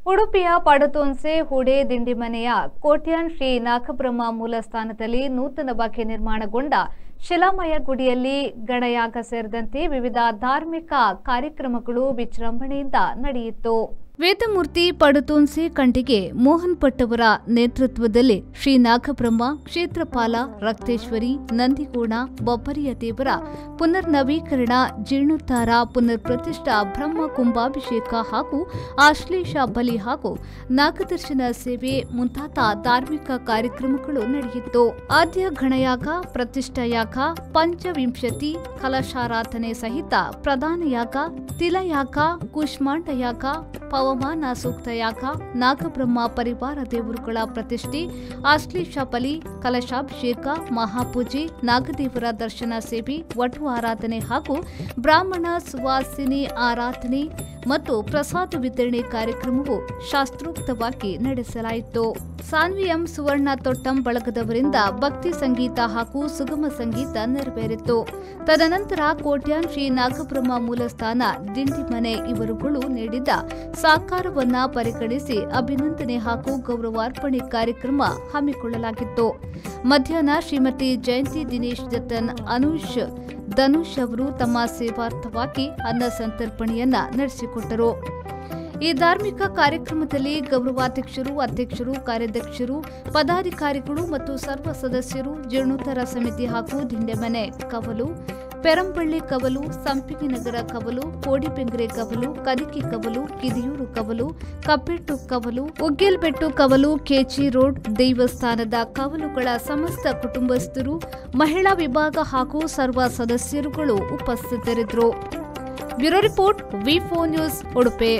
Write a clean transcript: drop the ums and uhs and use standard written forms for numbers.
ಉಡುಪಿಯ ಪಡತೋನ್ಸೆ ಹುಡೆ ದಿಂಡಿಮನೆಯ ಕೋಟ್ಯಾನ್ ಶ್ರೀ ನಾಗಬ್ರಹ್ಮ ಮೂಲಸ್ಥಾನದಲ್ಲಿ ನೂತನವಾಗಿ ನಿರ್ಮಾಣಗೊಂಡ ಶಿಲಾಮಯ ಗುಡಿಯಲ್ಲಿ ಗಣಯಾಗ ಸೇರಿದಂತೆ ವಿವಿಧ ಧಾರ್ಮಿಕ ಕಾರ್ಯಕ್ರಮಗಳು ವಿಜೃಂಭಣೆಯಿಂದ ನಡೆಯಿತು. ವೇದಮೂರ್ತಿ ಪಡತೋನ್ಸೆ ಕಂಠಿಗೆ ಮೋಹನ್ ಭಟ್ ಅವರ ನೇತೃತ್ವದಲ್ಲಿ ಶ್ರೀ ನಾಗಬ್ರಹ್ಮ ಕ್ಷೇತ್ರಪಾಲ ರಕ್ತೇಶ್ವರಿ ನಂದಿಗೋಣ ಬೊಬ್ಬರಿಯ ದೇವರ ಪುನರ್ ನವೀಕರಣ ಜೀರ್ಣೋದ್ಧಾರ ಪುನರ್ ಪ್ರತಿಷ್ಠಾ ಬ್ರಹ್ಮ ಕುಂಭಾಭಿಷೇಕ ಹಾಗೂ ಆಶ್ಲೇಷ ಬಲಿ ಹಾಗೂ ನಾಗದರ್ಶನ ಸೇವೆ ಮುಂತಾದ ಧಾರ್ಮಿಕ ಕಾರ್ಯಕ್ರಮಗಳು ನಡೆಯಿತು. ಆದ್ಯ ಗಣಯಾಗ ಪ್ರತಿಷ್ಠಾಯಾಗ ಪಂಚವಿಂಶತಿ ಕಲಶಾರಾಧನೆ ಸಹಿತ ಪ್ರಧಾನಯಾಗ ತಿಲಯಾಗ ಕೂಷ್ಮಾಂಡಯಾಗ ಪವಮಾನ ಸೂಕ್ತಯಾಗ ನಾಗಬ್ರಹ್ಮ ಪರಿವಾರ ದೇವರುಗಳ ಪ್ರತಿಷ್ಠೆ ಆಶ್ಲೇಷ ಬಲಿ ಕಲಶಾಭಿಷೇಕ ಮಹಾಪೂಜೆ ನಾಗದೇವರ ದರ್ಶನ ಸೇವೆ ವಟು ಆರಾಧನೆ ಹಾಗೂ ಬ್ರಾಹ್ಮಣ ಸುವಾಸಿನಿ ಆರಾಧನೆ ಮತ್ತು ಪ್ರಸಾದ ವಿತರಣೆ ಕಾರ್ಯಕ್ರಮವು ಶಾಸ್ತ್ರೋಕ್ತವಾಗಿ ನಡೆಸಲಾಯಿತು. ಸಾನ್ವಿಯಂ ಸುವರ್ಣ ತೊಟ್ಟಂ ಬಳಗದವರಿಂದ ಭಕ್ತಿ ಸಂಗೀತ ಹಾಗೂ ಸುಗಮ ಸಂಗೀತ ನೆರವೇರಿತು. ತದನಂತರ ಕೋಟ್ಯಾನ್ ಶ್ರೀ ನಾಗಬ್ರಹ್ಮ ಮೂಲಸ್ಥಾನ ದಿಂಡಿಮನೆ ಇವರುಗಳು ನೀಡಿದ ಸಾಕಾರವನ್ನ ಪರಿಗಣಿಸಿ ಅಭಿನಂದನೆ ಹಾಗೂ ಗೌರವಾರ್ಪಣೆ ಕಾರ್ಯಕ್ರಮ ಹಮ್ಮಿಕೊಳ್ಳಲಾಗಿತ್ತು. ಮಧ್ಯಾಹ್ನ ಶ್ರೀಮತಿ ಜಯಂತಿ ದಿನೇಶ್ ದತ್ತನ್ ಧನುಷ್ ಅವರು ತಮ್ಮ ಸೇವಾರ್ಥವಾಗಿ ಅನ್ನ ಸಂತರ್ಪಣೆಯನ್ನ ನಡೆಸಿಕೊಟ್ಟರು. ಈ ಧಾರ್ಮಿಕ ಕಾರ್ಯಕ್ರಮದಲ್ಲಿ ಗೌರವಾಧ್ಯಕ್ಷರು ಅಧ್ಯಕ್ಷರು ಕಾರ್ಯಾಧ್ಯಕ್ಷರು ಪದಾಧಿಕಾರಿಗಳು ಮತ್ತು ಸರ್ವ ಸದಸ್ಯರು ಜೀರ್ಣೋದ್ಧಾರ ಸಮಿತಿ ಹಾಗೂ ದಿಂಡೆಮನೆ ಕವಲು ಪೆರಂಬಳ್ಳಿ ಕವಲು ಸಂಪಿಗೆ ನಗರ ಕವಲು ಕೋಡಿಬೆಂಗ್ರೆ ಕವಲು ಕದಿಕಿ ಕವಲು ಕಿದಿಯೂರು ಕವಲು ಕಪ್ಪೆಟ್ಟು ಕವಲು ಉಗ್ಗೆಲ್ಬೆಟ್ಟು ಕವಲು ಕೆಜಿ ರೋಡ್ ದೇವಸ್ಥಾನದ ಕವಲುಗಳ ಸಮಸ್ತ ಕುಟುಂಬಸ್ಥರು ಮಹಿಳಾ ವಿಭಾಗ ಹಾಗೂ ಸರ್ವ ಸದಸ್ಯರುಗಳು ಉಪಸ್ಥಿತರಿದ್ದರು. ಬ್ಯೂರೋ ರಿಪೋರ್ಟ್ ವಿ4 ನ್ಯೂಸ್ ಉಡುಪಿ.